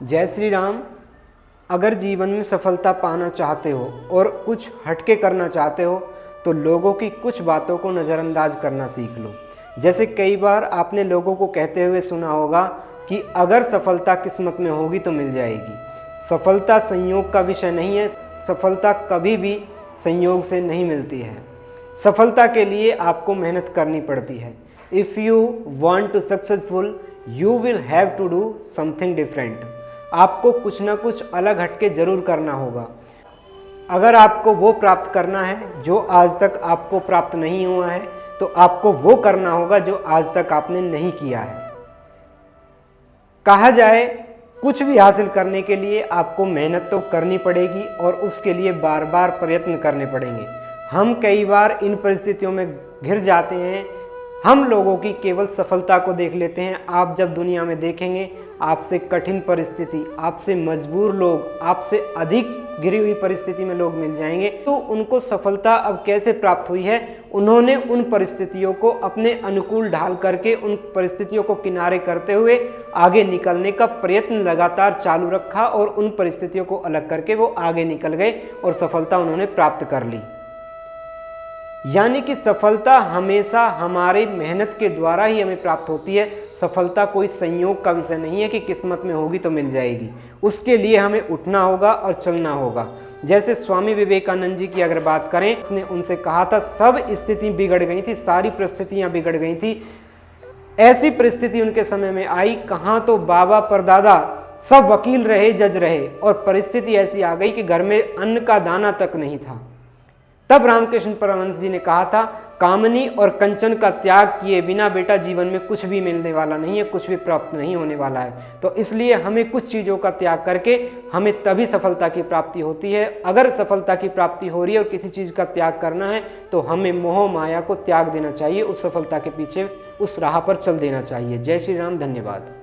जय श्री राम। अगर जीवन में सफलता पाना चाहते हो और कुछ हटके करना चाहते हो तो लोगों की कुछ बातों को नज़रअंदाज करना सीख लो। जैसे कई बार आपने लोगों को कहते हुए सुना होगा कि अगर सफलता किस्मत में होगी तो मिल जाएगी। सफलता संयोग का विषय नहीं है, सफलता कभी भी संयोग से नहीं मिलती है। सफलता के लिए आपको मेहनत करनी पड़ती है। If you want to successful you will have to do something different. आपको कुछ ना कुछ अलग हटके जरूर करना होगा। अगर आपको वो प्राप्त करना है जो आज तक आपको प्राप्त नहीं हुआ है तो आपको वो करना होगा जो आज तक आपने नहीं किया है। कहा जाए कुछ भी हासिल करने के लिए आपको मेहनत तो करनी पड़ेगी और उसके लिए बार बार प्रयत्न करने पड़ेंगे। हम कई बार इन परिस्थितियों में घिर जाते हैं। हम लोगों की केवल सफलता को देख लेते हैं। आप जब दुनिया में देखेंगे आपसे कठिन परिस्थिति, आपसे मजबूर लोग, आपसे अधिक घिरी हुई परिस्थिति में लोग मिल जाएंगे तो उनको सफलता अब कैसे प्राप्त हुई है। उन्होंने उन परिस्थितियों को अपने अनुकूल ढाल करके उन परिस्थितियों को किनारे करते हुए आगे निकलने का प्रयत्न लगातार चालू रखा और उन परिस्थितियों को अलग करके वो आगे निकल गए और सफलता उन्होंने प्राप्त कर ली। यानी कि सफलता हमेशा हमारी मेहनत के द्वारा ही हमें प्राप्त होती है। सफलता कोई संयोग का विषय नहीं है कि किस्मत में होगी तो मिल जाएगी। उसके लिए हमें उठना होगा और चलना होगा। जैसे स्वामी विवेकानंद जी की अगर बात करें, उसने उनसे कहा था सब स्थिति बिगड़ गई थी, सारी परिस्थितियां बिगड़ गई थी। ऐसी परिस्थिति उनके समय में आई, कहाँ तो बाबा परदादा सब वकील रहे, जज रहे और परिस्थिति ऐसी आ गई कि घर में अन्न का दाना तक नहीं था। तब रामकृष्ण परमहंस जी ने कहा था कामनी और कंचन का त्याग किए बिना बेटा जीवन में कुछ भी मिलने वाला नहीं है, कुछ भी प्राप्त नहीं होने वाला है। तो इसलिए हमें कुछ चीज़ों का त्याग करके हमें तभी सफलता की प्राप्ति होती है। अगर सफलता की प्राप्ति हो रही है और किसी चीज़ का त्याग करना है तो हमें मोह माया को त्याग देना चाहिए, उस सफलता के पीछे उस राह पर चल देना चाहिए। जय श्री राम, धन्यवाद।